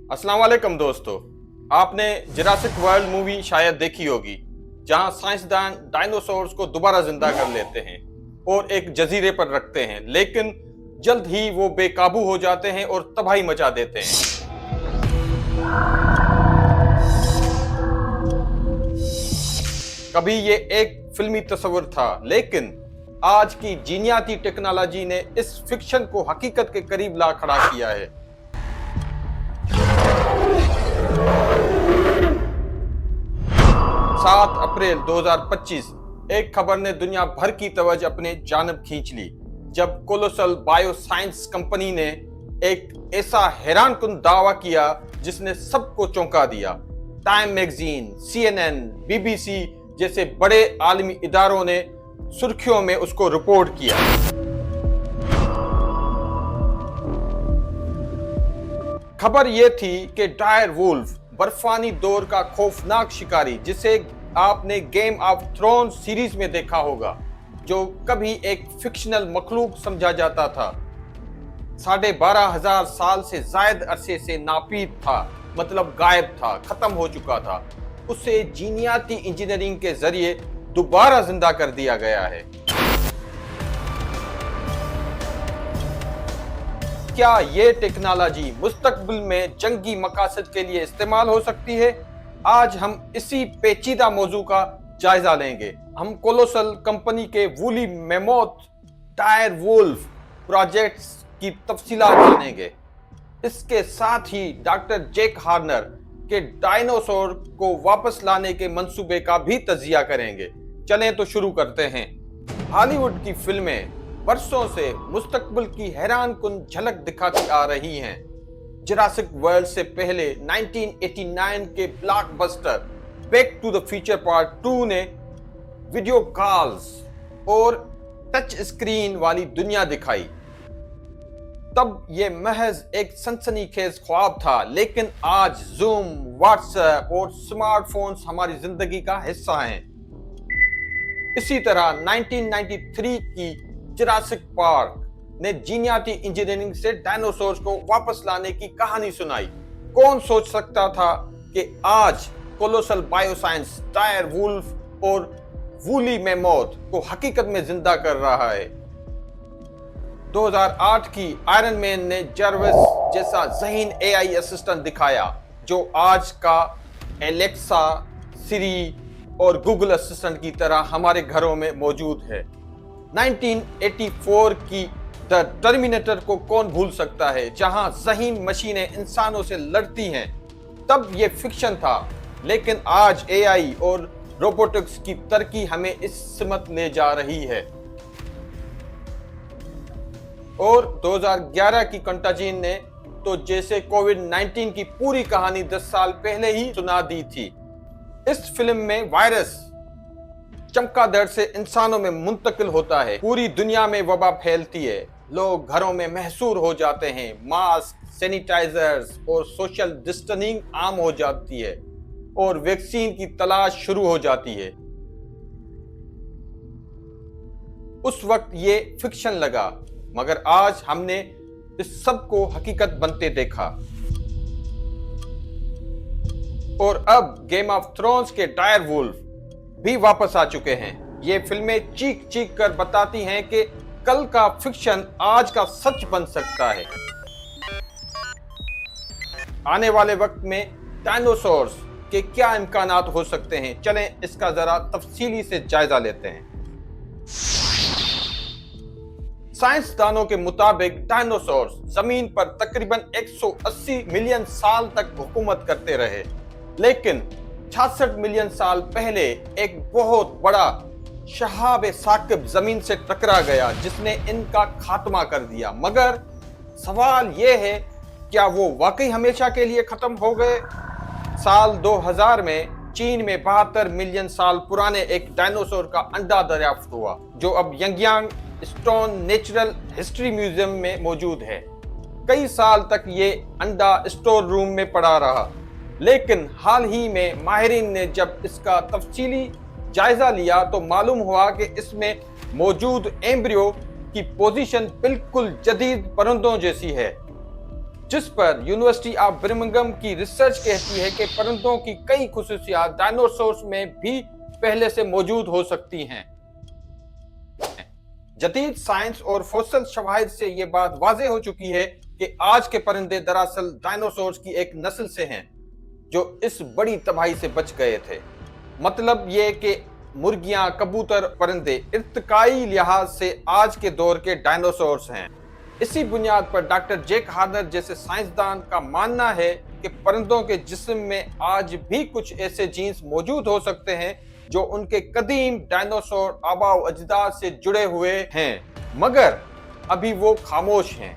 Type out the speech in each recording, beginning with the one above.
अस्सलाम वालेकुम दोस्तों। आपने जुरासिक वर्ल्ड मूवी शायद देखी होगी, जहां साइंसदान डायनासोर्स को दोबारा जिंदा कर लेते हैं और एक जजीरे पर रखते हैं, लेकिन जल्द ही वो बेकाबू हो जाते हैं और तबाही मचा देते हैं। कभी ये एक फिल्मी तस्वीर था, लेकिन आज की जीनियाती टेक्नोलॉजी ने इस फिक्शन को हकीकत के करीब ला खड़ा किया है। सात अप्रैल 2025 एक खबर ने दुनिया भर की तवज्जो अपने जानब खींच ली, जब कोलोसल बायोसाइंस कंपनी ने एक ऐसा हैरानकुन दावा किया जिसने सबको चौंका दिया। टाइम मैगजीन, CNN, BBC जैसे बड़े आलमी इदारों ने सुर्खियों में उसको रिपोर्ट किया। खबर यह थी कि डायर वुल्फ, बर्फानी दौर का खौफनाक शिकारी, जिसे आपने गेम ऑफ थ्रोन्स सीरीज में देखा होगा, जो कभी एक फिक्शनल मखलूक समझा जाता था, 12,500 साल से जायद अरसे से नापीद था, मतलब गायब था, खत्म हो चुका था। उसे जीनियाती इंजीनियरिंग के जरिए दोबारा जिंदा कर दिया गया है। क्या ये टेक्नोलॉजी मुस्तकबिल में जंगी मकासद के लिए इस्तेमाल हो सकती है? आज हम इसी पेचीदा मौजू का जायजा लेंगे। हम कोलोसल कंपनी के woolly mammoth Dyer wolf projects की तफसीलात जानेंगे। इसके साथ ही डॉक्टर जैक हार्नर के डायनासोर को वापस लाने के मंसूबे का भी तजिया करेंगे। चलें तो शुरू करते हैं। हॉलीवुड की फिल्में बरसों से मुस्तकबिल की हैरानकुन झलक दिखाती आ रही हैं। जुरासिक वर्ल्ड से पहले 1989 के blockbuster back to the future part 2 ने वीडियो कॉल्स और टच स्क्रीन वाली दुनिया दिखाई। तब ये महज एक सनसनीखेज ख्वाब था, लेकिन आज जूम, व्हाट्सएप और स्मार्टफोन्स हमारी जिंदगी का हिस्सा हैं। इसी तरह 1993 की जुरासिक पार्क ने जीनियाती इंजीनियरिंग से डायनासोर्स को वापस लाने की कहानी सुनाई। कौन सोच सकता था कि आज कोलोसल बायोसाइंस डायर वुल्फ और वूली मेमोथ को हकीकत में जिंदा कर रहा है। 2008 की आयरन मैन ने जर्विस जैसा ज़हीन AI असिस्टेंट दिखाया, जो आज का एलेक्सा, सिरी और गूगल असिस्टेंट की तरह हमारे घरों में मौजूद है। 1984 की द टर्मिनेटर को कौन भूल सकता है, जहां ज़हीन मशीनें इंसानों से लड़ती हैं। तब ये फिक्शन था, लेकिन आज AI और रोबोटिक्स की तरक्की हमें इस सिमत ले जा रही है। और 2011 की कंटाजीन ने तो जैसे कोविड-19 की पूरी कहानी 10 साल पहले ही सुना दी थी। इस फिल्म में वायरस चमगादड़ से इंसानों में मुंतकिल होता है, पूरी दुनिया में वबा फैलती है, लोग घरों में महसूर हो जाते हैं, मास्क, सैनिटाइजर्स और सोशल डिस्टेंसिंग आम हो जाती है और वैक्सीन की तलाश शुरू हो जाती है। उस वक्त ये फिक्शन लगा, मगर आज हमने इस सब को हकीकत बनते देखा। और अब गेम ऑफ थ्रोन्स के डायर वुल्फ भी वापस आ चुके हैं। ये फिल्में चीख चीख कर बताती हैं कि कल का फिक्शन आज का सच बन सकता है। आने वाले वक्त में डायनासोर्स के क्या इम्कानात हो सकते हैं, चलें इसका जरा तफसीली से जायजा लेते हैं। साइंसदानों के मुताबिक डायनासोर्स जमीन पर तकरीबन 180 मिलियन साल तक हुकूमत करते रहे, लेकिन 66 मिलियन साल पहले एक बहुत बड़ा शहाब साकिब जमीन से टकरा गया, जिसने इनका खात्मा कर दिया। मगर सवाल यह है, क्या वो वाकई हमेशा के लिए खत्म हो गए? साल 2000 में चीन में 72 मिलियन साल पुराने एक डायनासोर का अंडा दरियाफ्त हुआ, जो अब यंगयांग स्टोन नेचुरल हिस्ट्री म्यूजियम में मौजूद है। कई साल तक ये अंडा स्टोर रूम में पड़ा रहा, लेकिन हाल ही में माहिरीन ने जब इसका तफसीली जायजा लिया तो मालूम हुआ कि इसमें मौजूद एम्ब्रियो की पोजीशन बिल्कुल जदीद परिंदों जैसी है। जिस पर यूनिवर्सिटी ऑफ बर्मिंघम की रिसर्च कहती है कि परिंदों की कई खुसूसियात डायनासोर्स में भी पहले से मौजूद हो सकती हैं। जदीद साइंस और फोसिल शवाहिद से ये बात वाज़ेह हो चुकी है कि आज के परिंदे दरअसल डायनासोर्स की एक नस्ल से हैं जो इस बड़ी तबाही से बच गए थे। मतलब ये कि मुर्गियां, कबूतर, परिंदे इर्तिकाई लिहाज से आज के दौर के डायनासोर्स हैं। इसी बुनियाद पर डॉक्टर जैक हार्नर जैसे साइंसदान का मानना है कि परिंदों के जिस्म में आज भी कुछ ऐसे जीन्स मौजूद हो सकते हैं जो उनके कदीम डायनासोर आबाओ अजदाद से जुड़े हुए हैं, मगर अभी वो खामोश हैं।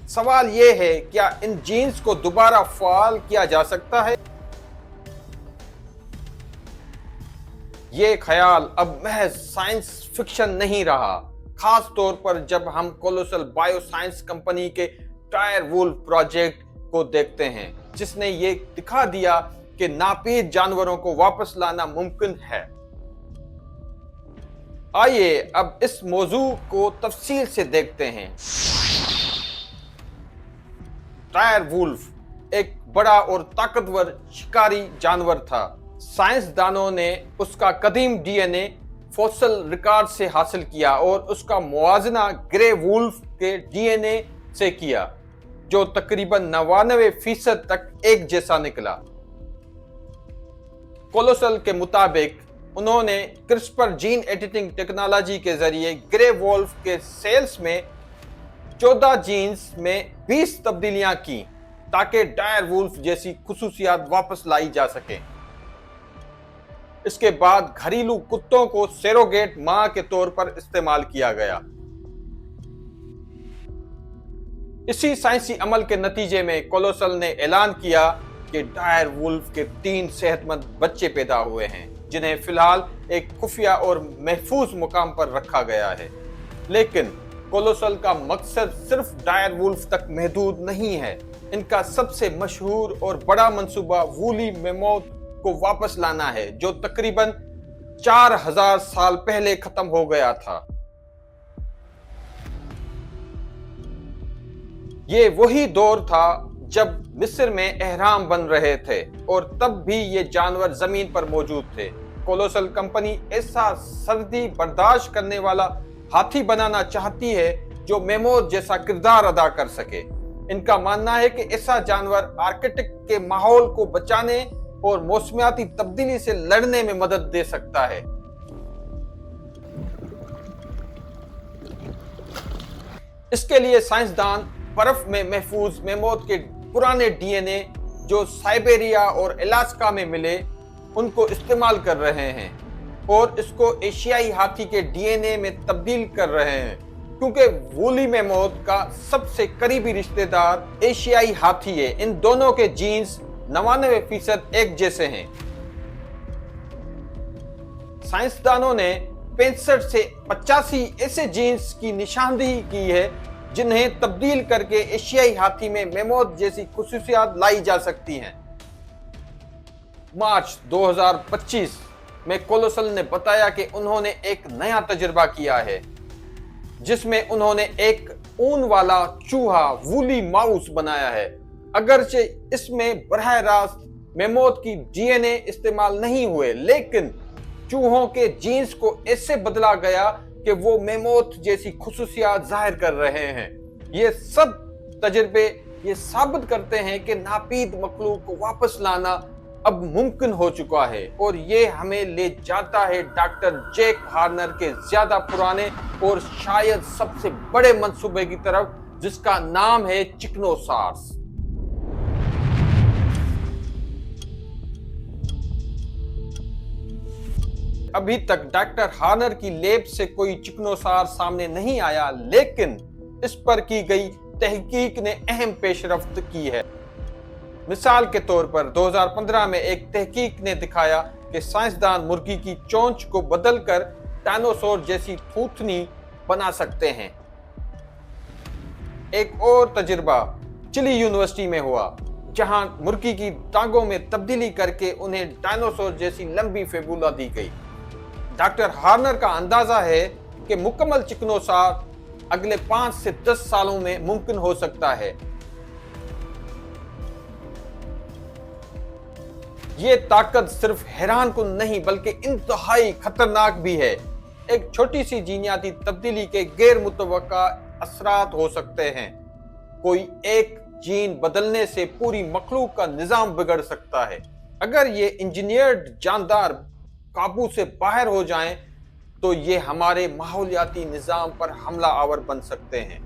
सवाल ये है, क्या इन जीन्स को दोबारा फाल किया जा सकता है? ये ख्याल अब महज साइंस फिक्शन नहीं रहा, खास तौर पर जब हम कोलोसल बायोसाइंस कंपनी के टायर वुल्फ प्रोजेक्ट को देखते हैं, जिसने ये दिखा दिया कि नापीद जानवरों को वापस लाना मुमकिन है। आइए अब इस मौजू को तफसील से देखते हैं। टायर वुल्फ एक बड़ा और ताकतवर शिकारी जानवर था। साइंसदानों ने उसका कदीम डीएनए फॉसिल रिकॉर्ड से हासिल किया और उसका मुआजना ग्रे वुल्फ के डीएनए से किया, जो तकरीबन 99% तक एक जैसा निकला। कोलोसल के मुताबिक उन्होंने क्रिस्पर जीन एडिटिंग टेक्नोलॉजी के जरिए ग्रे वुल्फ के सेल्स में 14 जीन्स में 20 तब्दीलियां की ताकि टायर वुल्फ जैसी खुसूसियात वापस लाई जा सके। इसके बाद घरेलू कुत्तों को सेरोगेट मां के तौर पर इस्तेमाल किया गया। इसी साइंसी अमल के नतीजे में कोलोसल ने ऐलान किया कि टायर वुल्फ के 3 सेहतमंद बच्चे पैदा हुए हैं, जिन्हें फिलहाल एक खुफिया और महफूज मुकाम पर रखा गया है। लेकिन कोलोसल का मकसद सिर्फ टायर वुल्फ तक महदूद नहीं है। इनका सबसे मशहूर और बड़ा मंसूबा वूली मेमोथ को वापस लाना है, जो तकरीबन 4000 साल पहले खत्म हो गया था। ये वही दौर था जब मिस्र में एहराम बन रहे थे और तब भी ये जानवर जमीन पर मौजूद थे। कोलोसल कंपनी ऐसा सर्दी बर्दाश्त करने वाला हाथी बनाना चाहती है जो मेमोथ जैसा किरदार अदा कर सके। इनका मानना है कि ऐसा जानवर आर्कटिक के माहौल को बचाने और मौसमियाती तब्दीली से लड़ने में मदद दे सकता है। इसके लिए साइंसदान बर्फ में महफूज मेमोथ के पुराने डीएनए जो साइबेरिया और अलास्का में मिले, उनको इस्तेमाल कर रहे हैं और इसको एशियाई हाथी के डीएनए में तब्दील कर रहे हैं, क्योंकि वूली मेमोथ का सबसे करीबी रिश्तेदार एशियाई हाथी है। इन दोनों के जीन्स 99% एक जैसे हैं। साइंसदानों ने 65 से 85 ऐसे जीन्स की निशानदेही की है जिन्हें तब्दील करके एशियाई हाथी में मेमोथ जैसी खुसूसियात लाई जा सकती हैं। मार्च 2025 में कोलोसल ने बताया कि उन्होंने एक नया तजुर्बा किया है, जिसमें उन्होंने एक ऊन वाला चूहा वूली माउस बनाया है। अगरचे इसमें बरह रास्त मेमोथ की डीएनए इस्तेमाल नहीं हुए, लेकिन चूहों के जीन्स को ऐसे बदला गया कि वो मेमोथ जैसी खुसूसियात जाहिर कर रहे हैं। ये सब तजुर्बे ये साबित करते हैं कि नापीद मखलूक को वापस लाना अब मुमकिन हो चुका है, और ये हमें ले जाता है डॉक्टर जैक हार्नर के ज्यादा पुराने और शायद सबसे बड़े मंसूबे की तरफ, जिसका नाम है चिक्नोसार्स। अभी तक डॉक्टर हार्नर की लैब से कोई चिक्नोसार सामने नहीं आया, लेकिन इस पर की गई तहकीक ने अहम पेशरफ्त की है। मिसाल के तौर पर 2015 में एक तहकीक ने दिखाया कि साइंसदान मुर्गी की चोंच को बदलकर डायनासोर जैसी थूथनी बना सकते हैं। एक और तजुर्बा चिली यूनिवर्सिटी में हुआ, जहां मुर्गी की टांगों में तब्दीली करके उन्हें डायनासोर जैसी लंबी फेबुला दी गई। डॉक्टर हार्नर का अंदाजा है कि मुकम्मल चिक्नोसार अगले 5 से 10 सालों में मुमकिन हो सकता है। ये ताकत सिर्फ हैरान कुन नहीं बल्कि इंतहाई खतरनाक भी है। एक छोटी सी जीनियाती तब्दीली के गैर मुतवक्का असरात हो सकते हैं। कोई एक जीन बदलने से पूरी मखलूक का निजाम बिगड़ सकता है। अगर ये इंजीनियर्ड जानदार काबू से बाहर हो जाएं, तो ये हमारे माहौलियाती निजाम पर हमला आवर बन सकते हैं।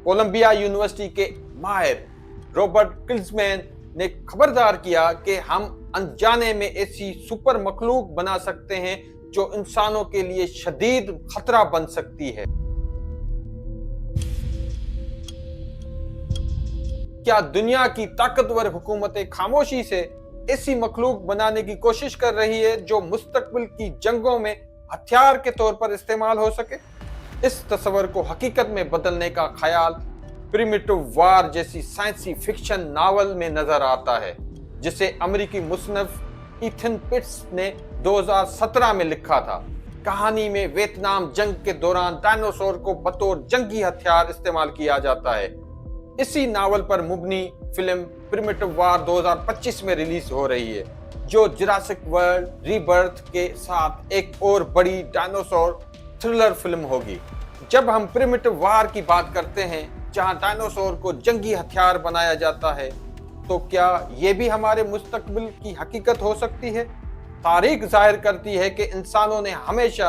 कोलंबिया यूनिवर्सिटी के माहिर रॉबर्ट किल्समैन ने खबरदार किया कि हम अनजाने में ऐसी सुपर मखलूक बना सकते हैं जो इंसानों के लिए शदीद खतरा बन सकती है। क्या दुनिया की ताकतवर हुकूमतें खामोशी से ऐसी मखलूक बनाने की कोशिश कर रही है जो मुस्तकबिल की जंगों में हथियार के तौर पर इस्तेमाल हो सके? इस तस्वर को हकीकत में बदलने का ख्याल प्रिमिटिव वार जैसी साइंसी फिक्शन नावल में नजर आता है, जिसे अमेरिकी मुसन्निफ इथन पिट्स ने 2017 में लिखा था। कहानी में वियतनाम जंग के दौरान डायनासोर को बतौर जंगी हथियार इस्तेमाल किया जाता है। इसी नावल पर मुबनी फिल्म प्रिमिटिव वार 2025 में रिलीज हो रही है, जो जुरासिक वर्ल्ड रीबर्थ के साथ एक और बड़ी डायनासोर थ्रिलर फिल्म होगी। जब हम प्रिमिटिव वार की बात करते हैं, जहां डायनासोर को जंगी हथियार बनाया जाता है, तो क्या ये भी हमारे मुस्तकबिल की हकीकत हो सकती है? तारीख जाहिर करती है कि इंसानों ने हमेशा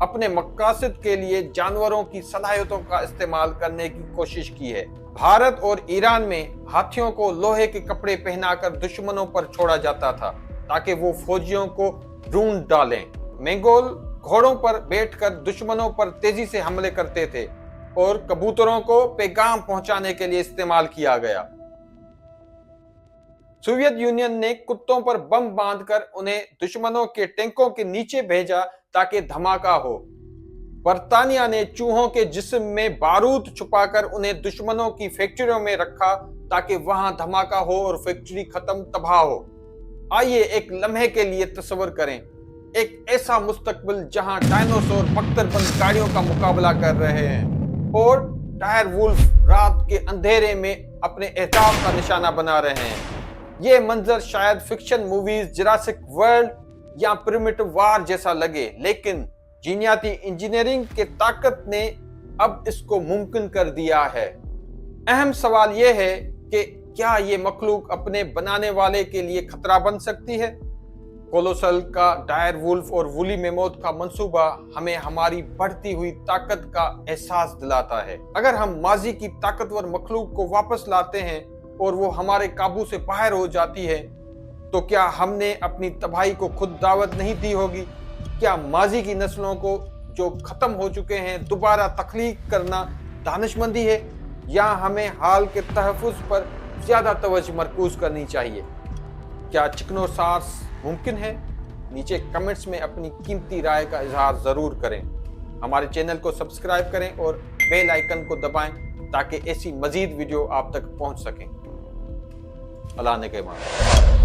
अपने मकसद के लिए जानवरों की सलाहियतों का इस्तेमाल करने की कोशिश की है। भारत और ईरान में हाथियों को लोहे के कपड़े पहनाकर दुश्मनों पर छोड़ा जाता था ताकि वो फौजियों को ढूंढ डालें। मंगोल घोड़ों पर बैठकर दुश्मनों पर तेजी से हमले करते थे और कबूतरों को पैगाम पहुंचाने के लिए इस्तेमाल किया गया। सोवियत यूनियन ने कुत्तों पर बम बांधकर उन्हें दुश्मनों के टैंकों के नीचे भेजा ताकि धमाका हो। बर्तानिया ने चूहों के जिस्म में बारूद छुपाकर उन्हें दुश्मनों की फैक्ट्रियों में रखा ताकि वहां धमाका हो और फैक्ट्री खत्म तबाह हो। आइए एक लम्हे के लिए तस्वर करें एक ऐसा मुस्तकबिल जहां डायनासोर बख्तरबंद गाड़ियों का मुकाबला कर रहे हैं और टायर वुल्फ रात के अंधेरे में अपने अहदाफ का निशाना बना रहे हैं। ये मंजर शायद फिक्शन मूवीज जुरासिक वर्ल्ड या प्रिमिटिव वार जैसा लगे, लेकिन जीनियाती इंजीनियरिंग के ताकत ने अब इसको मुमकिन कर दिया है। अहम सवाल यह है कि क्या ये मखलूक अपने बनाने वाले के लिए खतरा बन सकती है? कोलोसल का डायर वुल्फ और वुली मेमोथ का मंसूबा हमें हमारी बढ़ती हुई ताकत का एहसास दिलाता है। अगर हम माजी की ताकतवर मखलूक को वापस लाते हैं और वो हमारे काबू से बाहर हो जाती है, तो क्या हमने अपनी तबाही को खुद दावत नहीं दी होगी? क्या माजी की नस्लों को जो खत्म हो चुके हैं दोबारा तख्लीक करना दानिशमंदी है, या हमें हाल के तहफ़्फ़ुज़ पर ज्यादा तवज्जो मरकूज करनी चाहिए? क्या चिकनोसार्स मुमकिन है? नीचे कमेंट्स में अपनी कीमती राय का इजहार जरूर करें। हमारे चैनल को सब्सक्राइब करें और बेल आइकन को दबाएं ताकि ऐसी मजीद वीडियो आप तक पहुंच सकें। अल्लाह ने के मान।